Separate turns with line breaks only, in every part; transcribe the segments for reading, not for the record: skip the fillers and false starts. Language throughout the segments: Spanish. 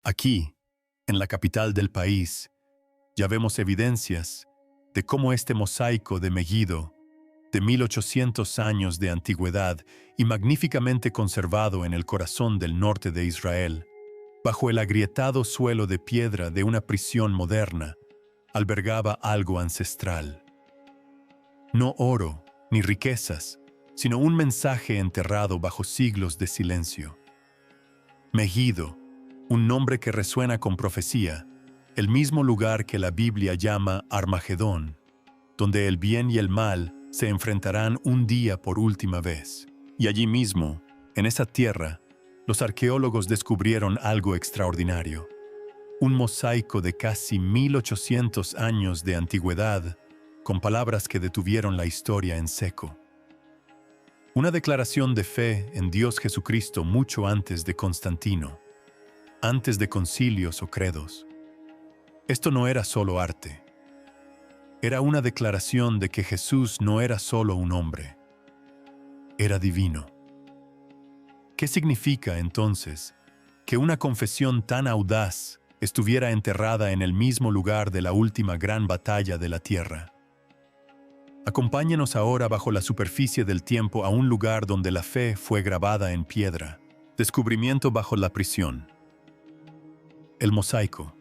Aquí, en la capital del país, ya vemos evidencias de cómo este mosaico de Megido, de 1800 años de antigüedad y magníficamente conservado en el corazón del norte de Israel, bajo el agrietado suelo de piedra de una prisión moderna, albergaba algo ancestral. No oro ni riquezas, sino un mensaje enterrado bajo siglos de silencio. Megido, un nombre que resuena con profecía, el mismo lugar que la Biblia llama Armagedón, donde el bien y el mal se enfrentarán un día por última vez. Y allí mismo, en esa tierra, los arqueólogos descubrieron algo extraordinario. Un mosaico de casi 1800 años de antigüedad, con palabras que detuvieron la historia en seco. Una declaración de fe en Dios Jesucristo mucho antes de Constantino, antes de concilios o credos. Esto no era solo arte. Era una declaración de que Jesús no era solo un hombre. Era divino. ¿Qué significa, entonces, que una confesión tan audaz estuviera enterrada en el mismo lugar de la última gran batalla de la tierra? Acompáñenos ahora bajo la superficie del tiempo a un lugar donde la fe fue grabada en piedra. Descubrimiento bajo la prisión. El mosaico.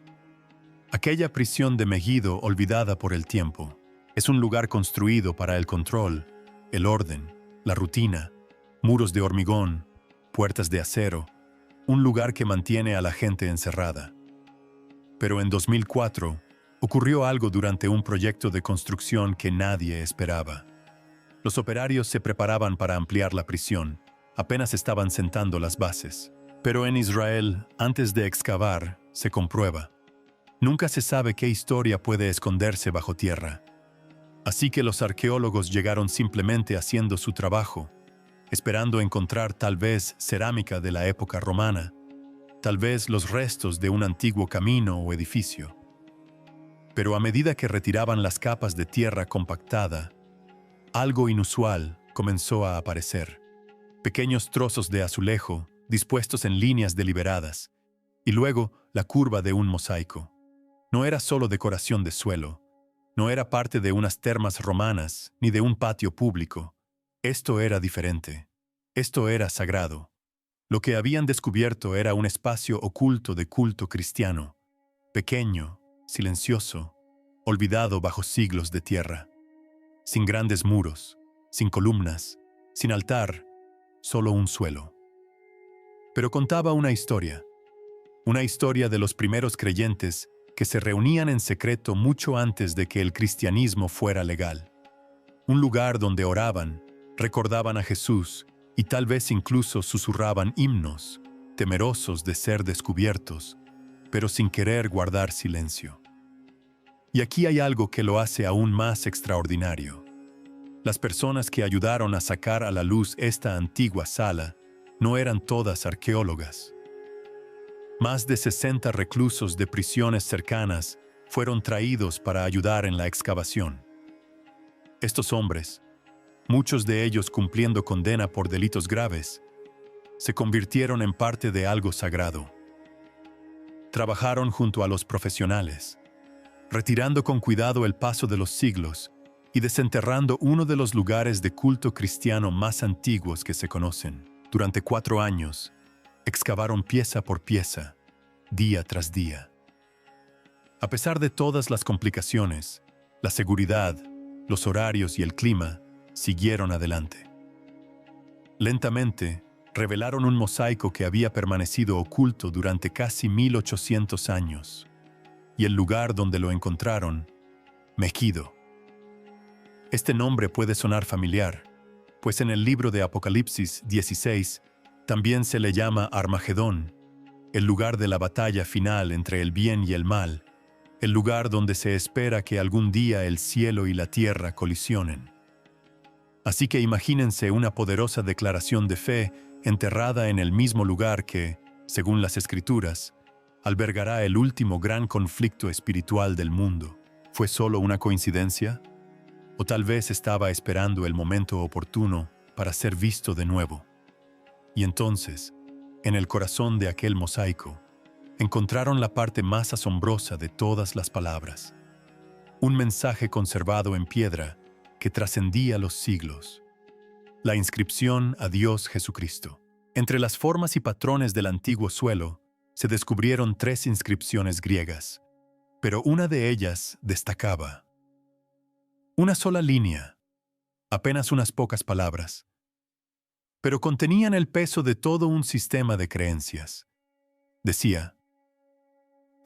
Aquella prisión de Megido olvidada por el tiempo. Es un lugar construido para el control, el orden, la rutina, muros de hormigón, puertas de acero, un lugar que mantiene a la gente encerrada. Pero en 2004, ocurrió algo durante un proyecto de construcción que nadie esperaba. Los operarios se preparaban para ampliar la prisión, apenas estaban sentando las bases. Pero en Israel, antes de excavar, se comprueba. Nunca se sabe qué historia puede esconderse bajo tierra. Así que los arqueólogos llegaron simplemente haciendo su trabajo, esperando encontrar tal vez cerámica de la época romana, tal vez los restos de un antiguo camino o edificio. Pero a medida que retiraban las capas de tierra compactada, algo inusual comenzó a aparecer. Pequeños trozos de azulejo dispuestos en líneas deliberadas, y luego la curva de un mosaico. No era solo decoración de suelo, no era parte de unas termas romanas ni de un patio público. Esto era diferente. Esto era sagrado. Lo que habían descubierto era un espacio oculto de culto cristiano, pequeño, silencioso, olvidado bajo siglos de tierra. Sin grandes muros, sin columnas, sin altar, solo un suelo. Pero contaba una historia de los primeros creyentes que se reunían en secreto mucho antes de que el cristianismo fuera legal. Un lugar donde oraban, recordaban a Jesús y tal vez incluso susurraban himnos, temerosos de ser descubiertos, pero sin querer guardar silencio. Y aquí hay algo que lo hace aún más extraordinario. Las personas que ayudaron a sacar a la luz esta antigua sala no eran todas arqueólogas. Más de 60 reclusos de prisiones cercanas fueron traídos para ayudar en la excavación. Estos hombres, muchos de ellos cumpliendo condena por delitos graves, se convirtieron en parte de algo sagrado. Trabajaron junto a los profesionales, retirando con cuidado el paso de los siglos y desenterrando uno de los lugares de culto cristiano más antiguos que se conocen. Durante 4 años, excavaron pieza por pieza, día tras día. A pesar de todas las complicaciones, la seguridad, los horarios y el clima siguieron adelante. Lentamente, revelaron un mosaico que había permanecido oculto durante casi 1800 años, y el lugar donde lo encontraron, Megido. Este nombre puede sonar familiar, pues en el libro de Apocalipsis 16 también se le llama Armagedón, el lugar de la batalla final entre el bien y el mal, el lugar donde se espera que algún día el cielo y la tierra colisionen. Así que imagínense una poderosa declaración de fe enterrada en el mismo lugar que, según las Escrituras, albergará el último gran conflicto espiritual del mundo. ¿Fue solo una coincidencia? ¿O tal vez estaba esperando el momento oportuno para ser visto de nuevo? Y entonces, en el corazón de aquel mosaico, encontraron la parte más asombrosa de todas las palabras. Un mensaje conservado en piedra que trascendía los siglos. La inscripción a Dios Jesucristo. Entre las formas y patrones del antiguo suelo, se descubrieron 3 inscripciones griegas, pero una de ellas destacaba. Una sola línea, apenas unas pocas palabras, pero contenían el peso de todo un sistema de creencias. Decía: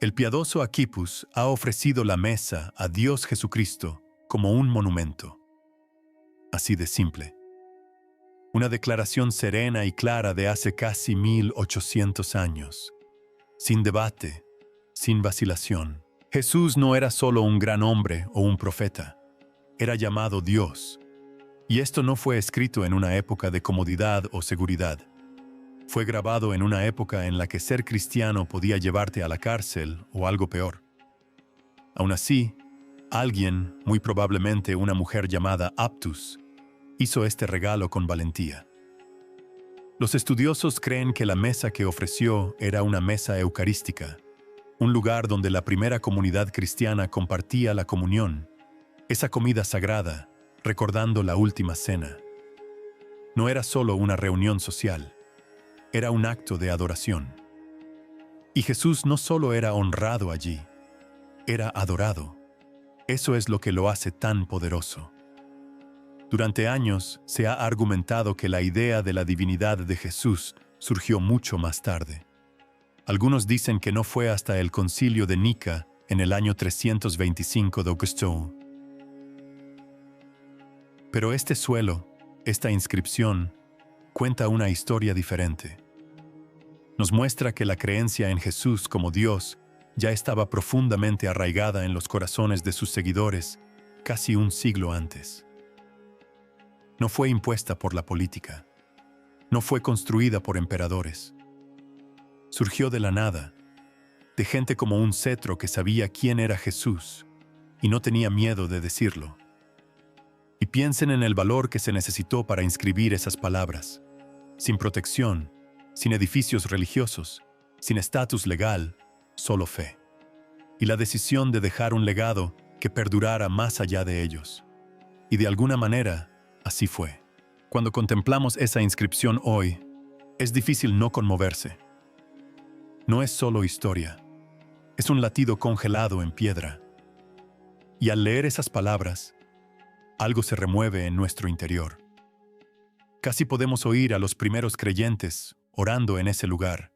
el piadoso Aquipus ha ofrecido la mesa a Dios Jesucristo como un monumento. Así de simple. Una declaración serena y clara de hace casi 1800 años. Sin debate, sin vacilación. Jesús no era solo un gran hombre o un profeta. Era llamado Dios. Y esto no fue escrito en una época de comodidad o seguridad. Fue grabado en una época en la que ser cristiano podía llevarte a la cárcel o algo peor. Aún así, alguien, muy probablemente una mujer llamada Aptus, hizo este regalo con valentía. Los estudiosos creen que la mesa que ofreció era una mesa eucarística, un lugar donde la primera comunidad cristiana compartía la comunión, esa comida sagrada, recordando la última cena. No era solo una reunión social, era un acto de adoración. Y Jesús no solo era honrado allí, era adorado. Eso es lo que lo hace tan poderoso. Durante años se ha argumentado que la idea de la divinidad de Jesús surgió mucho más tarde. Algunos dicen que no fue hasta el Concilio de Nica en el año 325 de Augusto. Pero este suelo, esta inscripción, cuenta una historia diferente. Nos muestra que la creencia en Jesús como Dios ya estaba profundamente arraigada en los corazones de sus seguidores casi un siglo antes. No fue impuesta por la política. No fue construida por emperadores. Surgió de la nada, de gente como un cetro que sabía quién era Jesús y no tenía miedo de decirlo. Y piensen en el valor que se necesitó para inscribir esas palabras. Sin protección, sin edificios religiosos, sin estatus legal, solo fe. Y la decisión de dejar un legado que perdurara más allá de ellos. Y de alguna manera, así fue. Cuando contemplamos esa inscripción hoy, es difícil no conmoverse. No es solo historia, es un latido congelado en piedra. Y al leer esas palabras, algo se remueve en nuestro interior. Casi podemos oír a los primeros creyentes orando en ese lugar.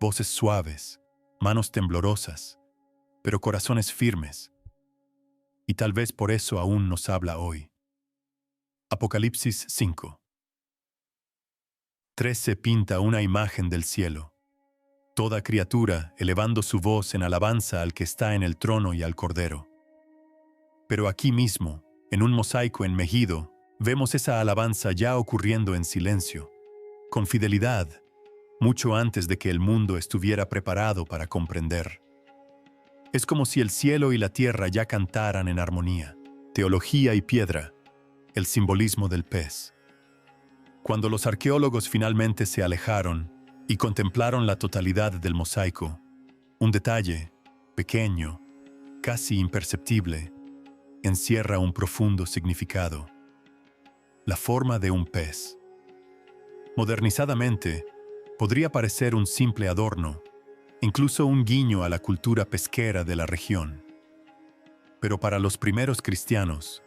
Voces suaves, manos temblorosas, pero corazones firmes. Y tal vez por eso aún nos habla hoy. Apocalipsis 5. 13 pinta una imagen del cielo. Toda criatura elevando su voz en alabanza al que está en el trono y al Cordero. Pero aquí mismo, en un mosaico en Megido, vemos esa alabanza ya ocurriendo en silencio, con fidelidad, mucho antes de que el mundo estuviera preparado para comprender. Es como si el cielo y la tierra ya cantaran en armonía. Teología y piedra, el simbolismo del pez. Cuando los arqueólogos finalmente se alejaron y contemplaron la totalidad del mosaico, un detalle, pequeño, casi imperceptible, encierra un profundo significado. La forma de un pez. Modernizadamente, podría parecer un simple adorno, incluso un guiño a la cultura pesquera de la región. Pero para los primeros cristianos,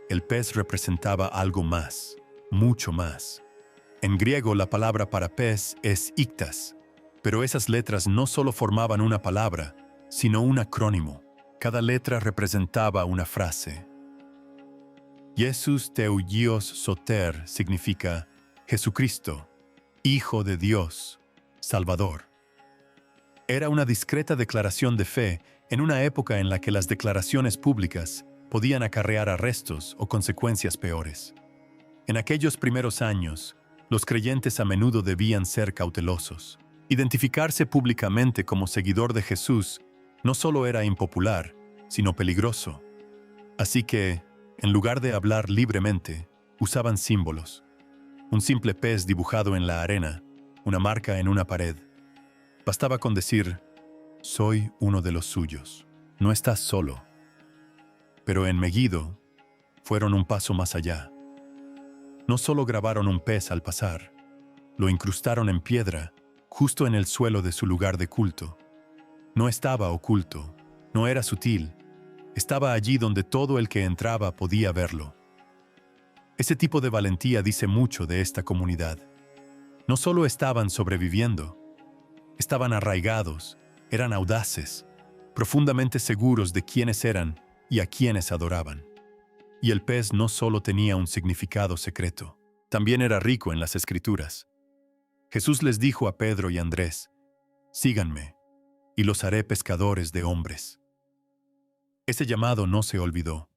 el pez representaba algo más, mucho más. En griego la palabra para pez es iktas, pero esas letras no solo formaban una palabra, sino un acrónimo. Cada letra representaba una frase. Jesús Teugios Soter significa Jesucristo, Hijo de Dios, Salvador. Era una discreta declaración de fe en una época en la que las declaraciones públicas podían acarrear arrestos o consecuencias peores. En aquellos primeros años, los creyentes a menudo debían ser cautelosos. Identificarse públicamente como seguidor de Jesús no solo era impopular, sino peligroso. Así que, en lugar de hablar libremente, usaban símbolos. Un simple pez dibujado en la arena, una marca en una pared. Bastaba con decir, soy uno de los suyos. No estás solo. Pero en Megiddo fueron un paso más allá. No solo grabaron un pez al pasar, lo incrustaron en piedra, justo en el suelo de su lugar de culto. No estaba oculto, no era sutil, estaba allí donde todo el que entraba podía verlo. Ese tipo de valentía dice mucho de esta comunidad. No solo estaban sobreviviendo, estaban arraigados, eran audaces, profundamente seguros de quiénes eran y a quiénes adoraban. Y el pez no solo tenía un significado secreto, también era rico en las Escrituras. Jesús les dijo a Pedro y Andrés, «Síganme, y los haré pescadores de hombres». Ese llamado no se olvidó.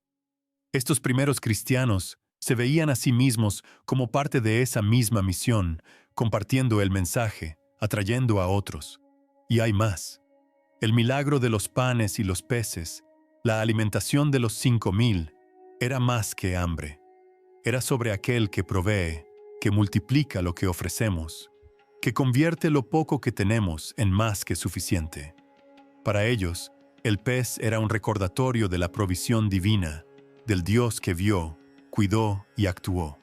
Estos primeros cristianos se veían a sí mismos como parte de esa misma misión, compartiendo el mensaje, atrayendo a otros. Y hay más. El milagro de los panes y los peces, la alimentación de los 5,000, era más que hambre. Era sobre aquel que provee, que multiplica lo que ofrecemos, que convierte lo poco que tenemos en más que suficiente. Para ellos, el pez era un recordatorio de la provisión divina, del Dios que vio, cuidó y actuó.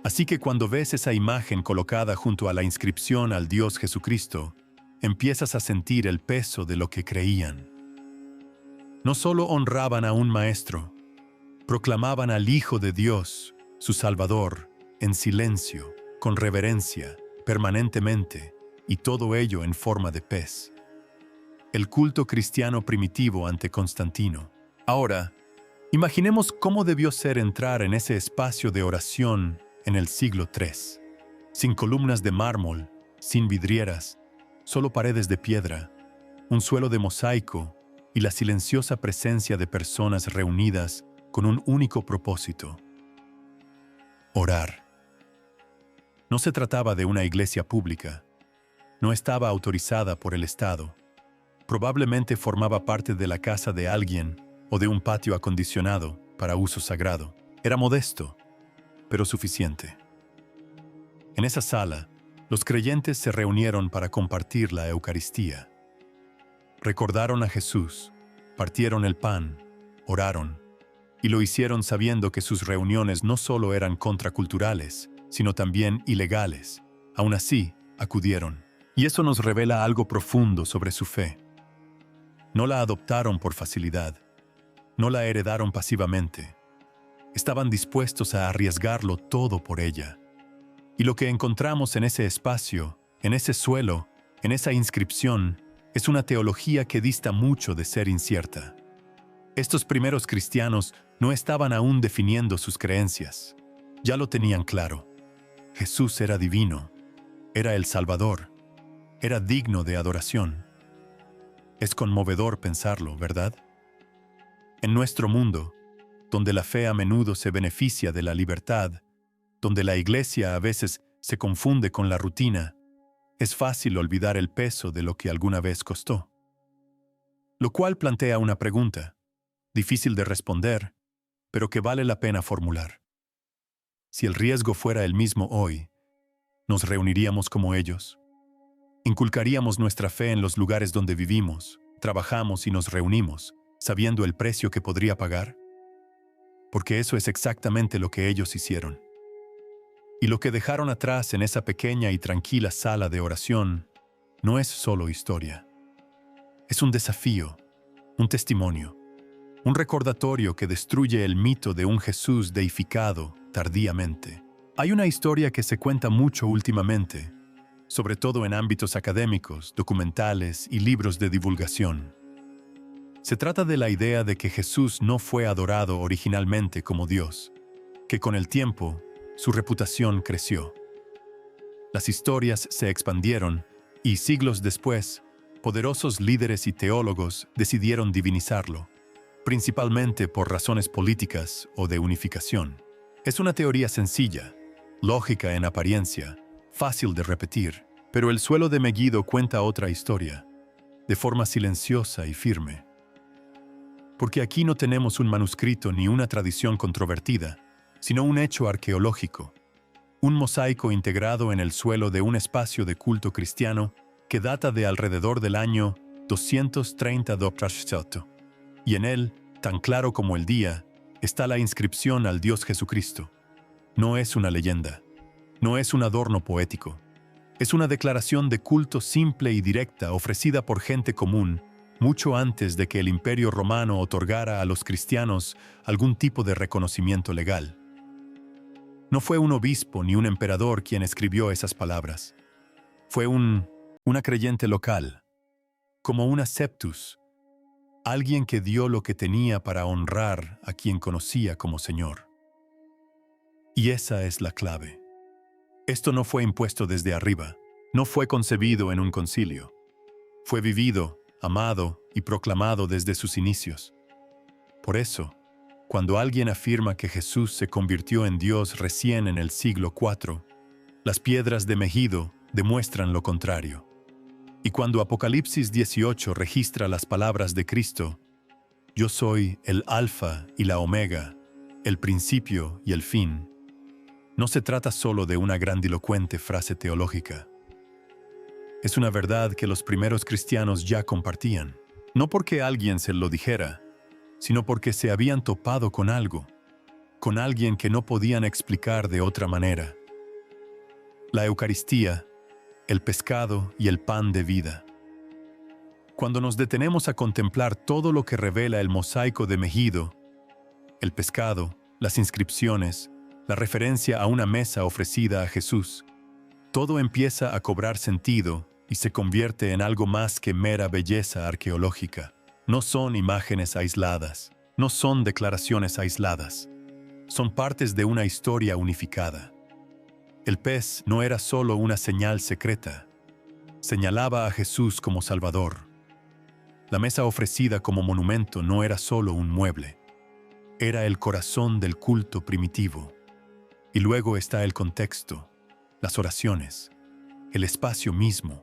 Así que cuando ves esa imagen colocada junto a la inscripción al Dios Jesucristo, empiezas a sentir el peso de lo que creían. No solo honraban a un maestro, proclamaban al Hijo de Dios, su Salvador, en silencio, con reverencia, permanentemente, y todo ello en forma de pez. El culto cristiano primitivo ante Constantino. Ahora, imaginemos cómo debió ser entrar en ese espacio de oración en el siglo III, sin columnas de mármol, sin vidrieras, solo paredes de piedra, un suelo de mosaico y la silenciosa presencia de personas reunidas con un único propósito: orar. No se trataba de una iglesia pública, no estaba autorizada por el Estado. Probablemente formaba parte de la casa de alguien o de un patio acondicionado para uso sagrado. Era modesto, pero suficiente. En esa sala, los creyentes se reunieron para compartir la Eucaristía. Recordaron a Jesús, partieron el pan, oraron, y lo hicieron sabiendo que sus reuniones no solo eran contraculturales, sino también ilegales. Aún así, acudieron. Y eso nos revela algo profundo sobre su fe. No la adoptaron por facilidad, no la heredaron pasivamente. Estaban dispuestos a arriesgarlo todo por ella. Y lo que encontramos en ese espacio, en ese suelo, en esa inscripción, es una teología que dista mucho de ser incierta. Estos primeros cristianos no estaban aún definiendo sus creencias. Ya lo tenían claro. Jesús era divino, era el Salvador, era digno de adoración. Es conmovedor pensarlo, ¿verdad? En nuestro mundo, donde la fe a menudo se beneficia de la libertad, donde la iglesia a veces se confunde con la rutina, es fácil olvidar el peso de lo que alguna vez costó. Lo cual plantea una pregunta, difícil de responder, pero que vale la pena formular. Si el riesgo fuera el mismo hoy, ¿nos reuniríamos como ellos? ¿Inculcaríamos nuestra fe en los lugares donde vivimos, trabajamos y nos reunimos, sabiendo el precio que podría pagar? Porque eso es exactamente lo que ellos hicieron. Y lo que dejaron atrás en esa pequeña y tranquila sala de oración no es solo historia. Es un desafío, un testimonio, un recordatorio que destruye el mito de un Jesús deificado tardíamente. Hay una historia que se cuenta mucho últimamente, sobre todo en ámbitos académicos, documentales y libros de divulgación. Se trata de la idea de que Jesús no fue adorado originalmente como Dios, que con el tiempo su reputación creció. Las historias se expandieron y siglos después, poderosos líderes y teólogos decidieron divinizarlo, principalmente por razones políticas o de unificación. Es una teoría sencilla, lógica en apariencia, fácil de repetir, pero el suelo de Megiddo cuenta otra historia, de forma silenciosa y firme. Porque aquí no tenemos un manuscrito ni una tradición controvertida, sino un hecho arqueológico, un mosaico integrado en el suelo de un espacio de culto cristiano que data de alrededor del año 230 Doctrascelto. Y en él, tan claro como el día, está la inscripción al Dios Jesucristo. No es una leyenda, no es un adorno poético. Es una declaración de culto simple y directa ofrecida por gente común, mucho antes de que el Imperio Romano otorgara a los cristianos algún tipo de reconocimiento legal. No fue un obispo ni un emperador quien escribió esas palabras. Fue una creyente local, como una septus, alguien que dio lo que tenía para honrar a quien conocía como Señor. Y esa es la clave. Esto no fue impuesto desde arriba, no fue concebido en un concilio. Fue vivido, amado y proclamado desde sus inicios. Por eso, cuando alguien afirma que Jesús se convirtió en Dios recién en el siglo IV, las piedras de Megido demuestran lo contrario. Y cuando Apocalipsis 18 registra las palabras de Cristo, «Yo soy el Alfa y la Omega, el principio y el fin», no se trata solo de una grandilocuente frase teológica. Es una verdad que los primeros cristianos ya compartían, no porque alguien se lo dijera, sino porque se habían topado con algo, con alguien que no podían explicar de otra manera. La Eucaristía, el pescado y el pan de vida. Cuando nos detenemos a contemplar todo lo que revela el mosaico de Megido, el pescado, las inscripciones, la referencia a una mesa ofrecida a Jesús, todo empieza a cobrar sentido y se convierte en algo más que mera belleza arqueológica. No son imágenes aisladas, no son declaraciones aisladas. Son partes de una historia unificada. El pez no era solo una señal secreta. Señalaba a Jesús como Salvador. La mesa ofrecida como monumento no era solo un mueble. Era el corazón del culto primitivo. Y luego está el contexto, las oraciones, el espacio mismo,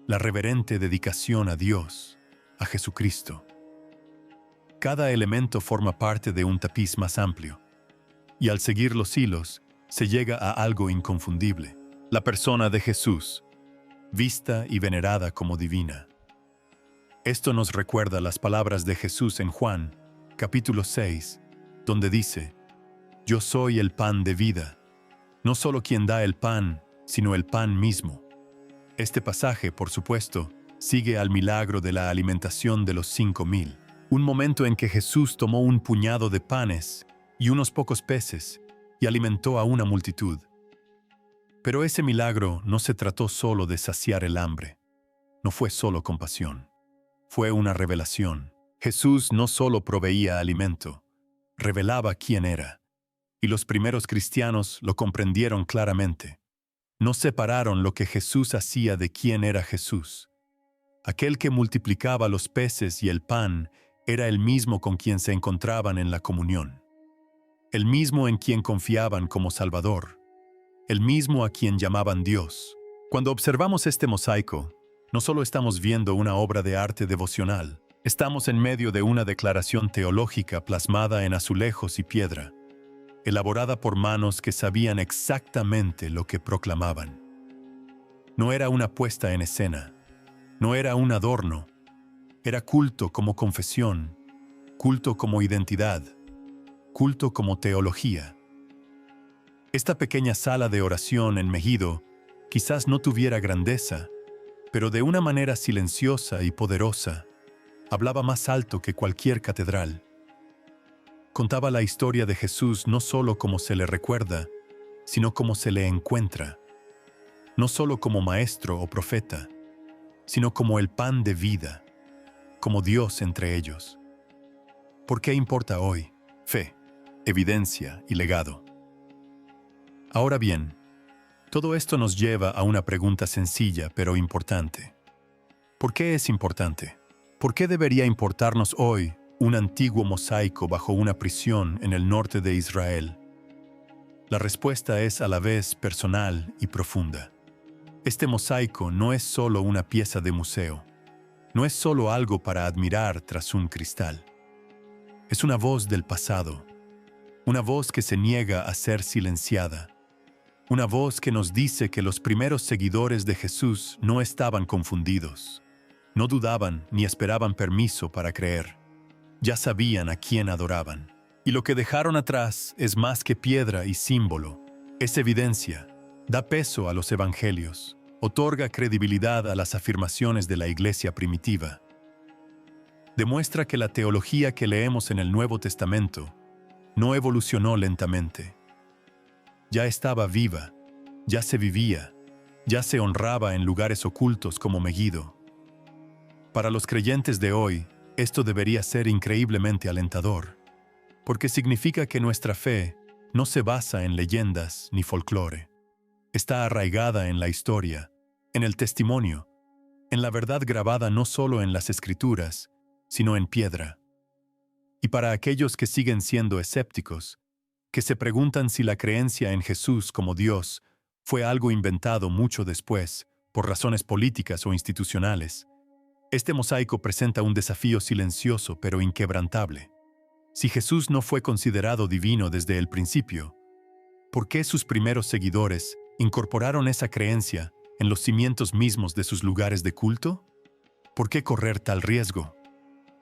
la reverente dedicación a Dios, a Jesucristo. Cada elemento forma parte de un tapiz más amplio, y al seguir los hilos, se llega a algo inconfundible, la persona de Jesús, vista y venerada como divina. Esto nos recuerda las palabras de Jesús en Juan, capítulo 6, donde dice: «Yo soy el pan de vida». No solo quien da el pan, sino el pan mismo. Este pasaje, por supuesto, sigue al milagro de la alimentación de los 5,000, un momento en que Jesús tomó un puñado de panes y unos pocos peces y alimentó a una multitud. Pero ese milagro no se trató solo de saciar el hambre. No fue solo compasión. Fue una revelación. Jesús no solo proveía alimento, revelaba quién era. Y los primeros cristianos lo comprendieron claramente. No separaron lo que Jesús hacía de quién era Jesús. Aquel que multiplicaba los peces y el pan era el mismo con quien se encontraban en la comunión. El mismo en quien confiaban como Salvador. El mismo a quien llamaban Dios. Cuando observamos este mosaico, no solo estamos viendo una obra de arte devocional, estamos en medio de una declaración teológica plasmada en azulejos y piedra, elaborada por manos que sabían exactamente lo que proclamaban. No era una puesta en escena, no era un adorno, era culto como confesión, culto como identidad, culto como teología. Esta pequeña sala de oración en Megido quizás no tuviera grandeza, pero de una manera silenciosa y poderosa, hablaba más alto que cualquier catedral. Contaba la historia de Jesús no solo como se le recuerda, sino como se le encuentra. No solo como maestro o profeta, sino como el pan de vida, como Dios entre ellos. ¿Por qué importa hoy? Fe, evidencia y legado. Ahora bien, todo esto nos lleva a una pregunta sencilla pero importante. ¿Por qué es importante? ¿Por qué debería importarnos hoy un antiguo mosaico bajo una prisión en el norte de Israel? La respuesta es a la vez personal y profunda. Este mosaico no es solo una pieza de museo, no es solo algo para admirar tras un cristal. Es una voz del pasado, una voz que se niega a ser silenciada, una voz que nos dice que los primeros seguidores de Jesús no estaban confundidos, No dudaban ni esperaban permiso para creer. Ya sabían a quién adoraban. Y lo que dejaron atrás es más que piedra y símbolo. Es evidencia. Da peso a los evangelios. Otorga credibilidad a las afirmaciones de la iglesia primitiva. Demuestra que la teología que leemos en el Nuevo Testamento no evolucionó lentamente. Ya estaba viva, ya se vivía, ya se honraba en lugares ocultos como Megiddo. Para los creyentes de hoy, esto debería ser increíblemente alentador, porque significa que nuestra fe no se basa en leyendas ni folclore. Está arraigada en la historia, en el testimonio, en la verdad grabada no solo en las Escrituras, sino en piedra. Y para aquellos que siguen siendo escépticos, que se preguntan si la creencia en Jesús como Dios fue algo inventado mucho después, por razones políticas o institucionales, este mosaico presenta un desafío silencioso pero inquebrantable. Si Jesús no fue considerado divino desde el principio, ¿por qué sus primeros seguidores incorporaron esa creencia en los cimientos mismos de sus lugares de culto? ¿Por qué correr tal riesgo?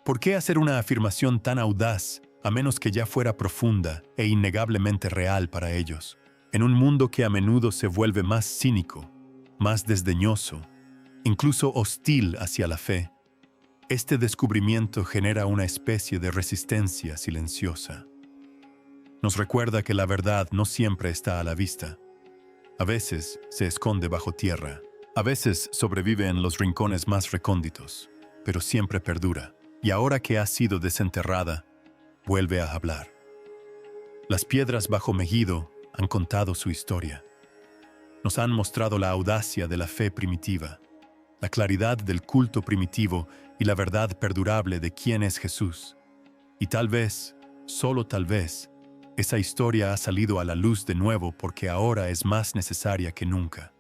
¿Por qué hacer una afirmación tan audaz a menos que ya fuera profunda e innegablemente real para ellos? En un mundo que a menudo se vuelve más cínico, más desdeñoso, incluso hostil hacia la fe, este descubrimiento genera una especie de resistencia silenciosa. Nos recuerda que la verdad no siempre está a la vista. A veces se esconde bajo tierra, a veces sobrevive en los rincones más recónditos, pero siempre perdura. Y ahora que ha sido desenterrada, vuelve a hablar. Las piedras bajo Megiddo han contado su historia. Nos han mostrado la audacia de la fe primitiva, la claridad del culto primitivo y la verdad perdurable de quién es Jesús. Y tal vez, solo tal vez, esa historia ha salido a la luz de nuevo porque ahora es más necesaria que nunca.